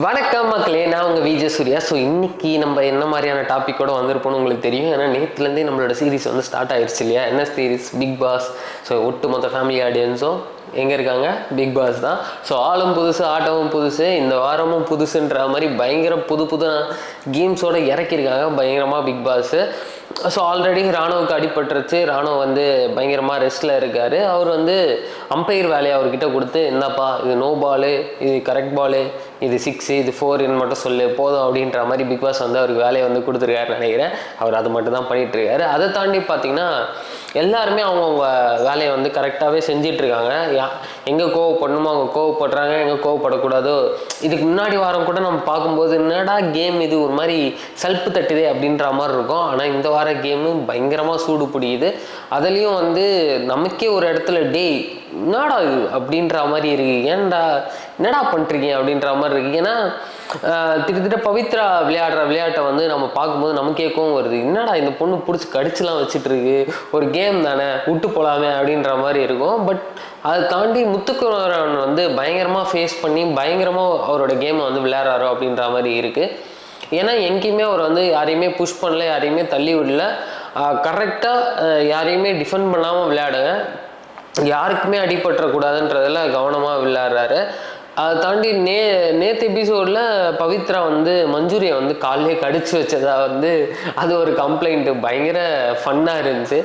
வணக்கம் மக்களே, நான் உங்கள் விஜய் சூர்யா. ஸோ இன்றைக்கி நம்ம என்ன மாதிரியான டாப்பிக்கோடு வந்திருப்போம்னு உங்களுக்கு தெரியும். ஏன்னா நேற்றுலேருந்தே நம்மளோட சீரிஸ் வந்து ஸ்டார்ட் ஆயிடுச்சு இல்லையா? என்ன சீரிஸ்? Big pass. ஸோ ஒட்டு மொத்த ஃபேமிலி ஆடியன்ஸும் எங்கே இருக்காங்க? பிக் பாஸ் தான். ஸோ ஆளும் புதுசு, ஆட்டமும் புதுசு, இந்த வாரமும் புதுசுன்ற மாதிரி பயங்கர புது கேம்ஸோடு இறக்கியிருக்காங்க பயங்கரமாக பிக் பாஸு. ஸோ ஆல்ரெடி ராணுவுக்கு அடிபட்டுருச்சு. ராணுவ வந்து பயங்கரமாக ரெஸ்ட்டில் இருக்கார். அவர் வந்து அம்பையர் வேலையை அவர்கிட்ட கொடுத்து, என்னப்பா இது நோ பாலு, இது கரெக்ட் பாலு, இது 6, இது 4ன்னு மட்டும் சொல்லு போதும் அப்படின்ற மாதிரி பிக் பாஸ் வந்து அவருக்கு வேலையை வந்து கொடுத்துருக்காருன்னு நினைக்கிறேன். அவர் அது மட்டும் தான் பண்ணிகிட்ருக்காரு. அதை தாண்டி பார்த்திங்கன்னா எல்லாருமே அவங்கவுங்க வேலையை வந்து கரெக்டாகவே செஞ்சிட்ருக்காங்க. எங்கே கோவப்படணுமோ அவங்க கோவப்படுறாங்க, எங்கே கோவப்படக்கூடாதோ. இதுக்கு முன்னாடி வாரம் கூட நம்ம பார்க்கும்போது என்னடா கேம் இது ஒரு மாதிரி சல்ப்பு தட்டுதே அப்படின்ற மாதிரி இருக்கும். ஆனால் இந்த வார கேமு பயங்கரமாக சூடு பிடிக்குது. அதுலேயும் வந்து நமக்கே ஒரு இடத்துல டேய் என்னடா இது அப்படின்ற மாதிரி இருக்குது, என்னடா பண்ணிருக்கீங்க அப்படின்ற மாதிரி இருக்குது. ஏன்னா திட்டத்தட்ட பவித்ரா விளையாடுற விளையாட்டை வந்து நம்ம பார்க்கும்போது நமக்கே கோவம் வருது. என்னடா இந்த பொண்ணு பிடிச்சி கடிச்சுலாம் வச்சுட்ருக்கு, ஒரு கேம் தானே விட்டு போகலாமே அப்படின்ற மாதிரி இருக்கும். பட் அதை தாண்டி முத்துக்குமரன் வந்து பயங்கரமாக ஃபேஸ் பண்ணி பயங்கரமாக அவரோட கேமை வந்து விளையாடுறாரோ அப்படின்ற மாதிரி இருக்குது. ஏன்னா எங்கேயுமே அவர் வந்து யாரையுமே புஷ் பண்ணல, யாரையுமே தள்ளி விடல, கரெக்டாக யாரையுமே டிஃபெண்ட் பண்ணாமல் விளையாடுங்க, யாருக்குமே அடிபட்டுறக்கூடாதுன்றதில் கவனமாக விளையாடுறாரு. அதை தாண்டி நேற்று எபிசோடில் பவித்ரா வந்து மஞ்சுரியை வந்து காலையே கடிச்சு வச்சதா வந்து அது ஒரு கம்ப்ளைண்ட்டு பயங்கர ஃபன்னாக இருந்துச்சு.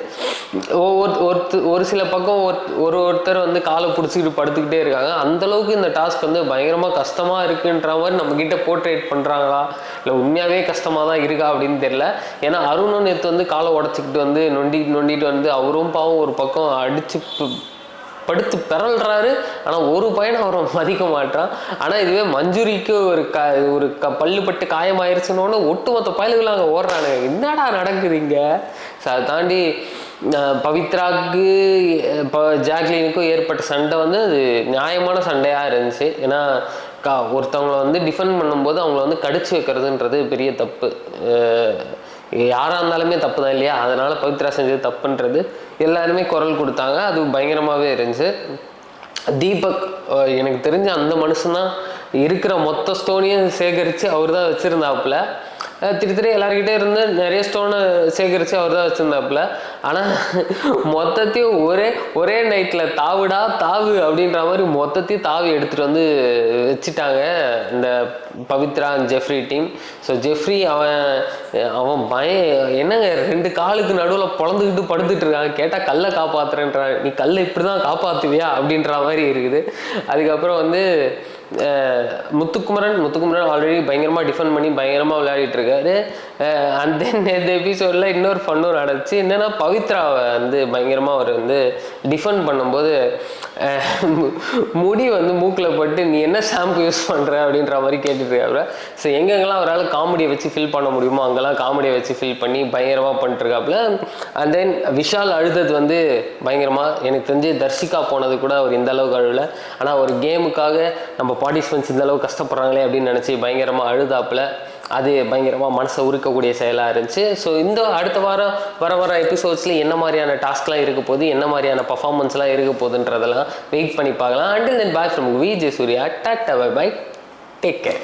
ஒரு சில பக்கம் ஒருத்தர் வந்து காலை பிடிச்சிக்கிட்டு படுத்துக்கிட்டே இருக்காங்க. அந்தளவுக்கு இந்த டாஸ்க் வந்து பயங்கரமாக கஷ்டமாக இருக்குன்ற மாதிரி நம்மக்கிட்ட போர்ட்ரேட் பண்ணுறாங்களா இல்லை உண்மையாகவே கஷ்டமாக தான் இருக்கா அப்படின்னு தெரியல. ஏன்னா அருணும் நேற்று வந்து காலை உடச்சிக்கிட்டு வந்து நொண்டிட்டு வந்து அவரும் பாவம் ஒரு பக்கம் அடித்து படுத்து பிறல்றாரு. ஆனால் ஒரு பையனை அவரை மதிக்க மாட்டான். ஆனால் இதுவே மஞ்சுரிக்கு ஒரு பல்லுப்பட்டு காயமாயிருச்சுன்னு ஒட்டுமொத்த பயல்கள் அங்கே ஓடுறானுங்க. என்னடா நடக்குதுங்க? ஸோ அதை தாண்டி பவித்ராவுக்கு இப்போ ஜாக்லினுக்கும் ஏற்பட்ட சண்டை வந்து அது நியாயமான சண்டையாக இருந்துச்சு. ஏன்னா ஒருத்தவங்களை வந்து டிஃபெண்ட் பண்ணும்போது அவங்கள வந்து கடிச்சு வைக்கிறதுன்றது பெரிய தப்பு. யாராக இருந்தாலுமே தப்பு தான் இல்லையா? அதனால் பவித்ரா செஞ்சது தப்புன்றது எல்லாருமே குரல் கொடுத்தாங்க. அது பயங்கரமாகவே இருந்துச்சு. தீபக் எனக்கு தெரிஞ்ச அந்த மனுஷன்தான் இருக்கிற மொத்த ஸ்டோனையும் சேகரித்து அவர் தான் வச்சுருந்தாப்புல. திரு எல்லாருக்கிட்டே இருந்து நிறைய ஸ்டோனை சேகரித்து அவர் தான் வச்சுருந்தாப்புல. ஆனால் மொத்தத்தையும் ஒரே நைட்டில் தாவு அப்படின்ற மாதிரி மொத்தத்தையும் தாவி எடுத்துகிட்டு வந்து வச்சுட்டாங்க இந்த Pavithra Jeffrey team. So Jeffrey அவன் என்னங்க 2 காலுக்கு நடுவில் பொழந்துக்கிட்டு படுத்துட்டு இருக்காங்க. கேட்டால் கல்லை காப்பாற்றுறேன்றான். நீ கல்லை இப்படி தான் காப்பாற்றுவியா அப்படின்ற மாதிரி இருக்குது. அதுக்கப்புறம் வந்து முத்துக்குமரன் ஆல்ரெடி பயங்கரமாக டிஃபெண்ட் பண்ணி பயங்கரமாக விளையாடிட்டு இருக்காரு. அண்ட் தென் இந்த எபிசோடில் இன்னொரு ஃபன்னும் நடந்துச்சு. என்னென்னா பவித்ராவை வந்து பயங்கரமாக அவர் வந்து டிஃபெண்ட் பண்ணும்போது முடி வந்து மூக்கில் பட்டு நீ என்ன ஷாம்பு யூஸ் பண்ணுற அப்படின்ற மாதிரி கேட்டுட்ருக்காரு. ஸோ எங்கெங்கெல்லாம் அவரால் காமெடியை வச்சு ஃபில் பண்ண முடியுமோ அங்கெல்லாம் காமெடியை வச்சு ஃபில் பண்ணி பயங்கரமாக பண்ணிட்டுருக்காப்புல. அண்ட் தென் விஷால் அழுதது வந்து பயங்கரமாக எனக்கு தெரிஞ்சு தர்ஷிகா போனது கூட அவர் இந்த அளவுக்கு அழுவல. ஆனால் ஒரு கேமுக்காக நம்ம பார்ட்டிசிபென்ட்ஸ் இந்த அளவுக்கு கஷ்டப்படுறாங்களே அப்படின்னு நினச்சி பயங்கரமாக அழுதாப்புல. அது பயங்கரமாக மனசை உருக்கக்கூடிய செயலாக இருந்துச்சு. ஸோ இந்த அடுத்த வாரம் வர எபிசோட்ஸில் என்ன மாதிரியான டாஸ்க்லாம் இருக்க போகுது, என்ன மாதிரியான பர்ஃபார்மன்ஸ்லாம் இருக்க போகுதுன்றதெல்லாம் வெயிட் பண்ணி பார்க்கலாம். Until then bye from Vijay Surya. Tata bye bye, take care.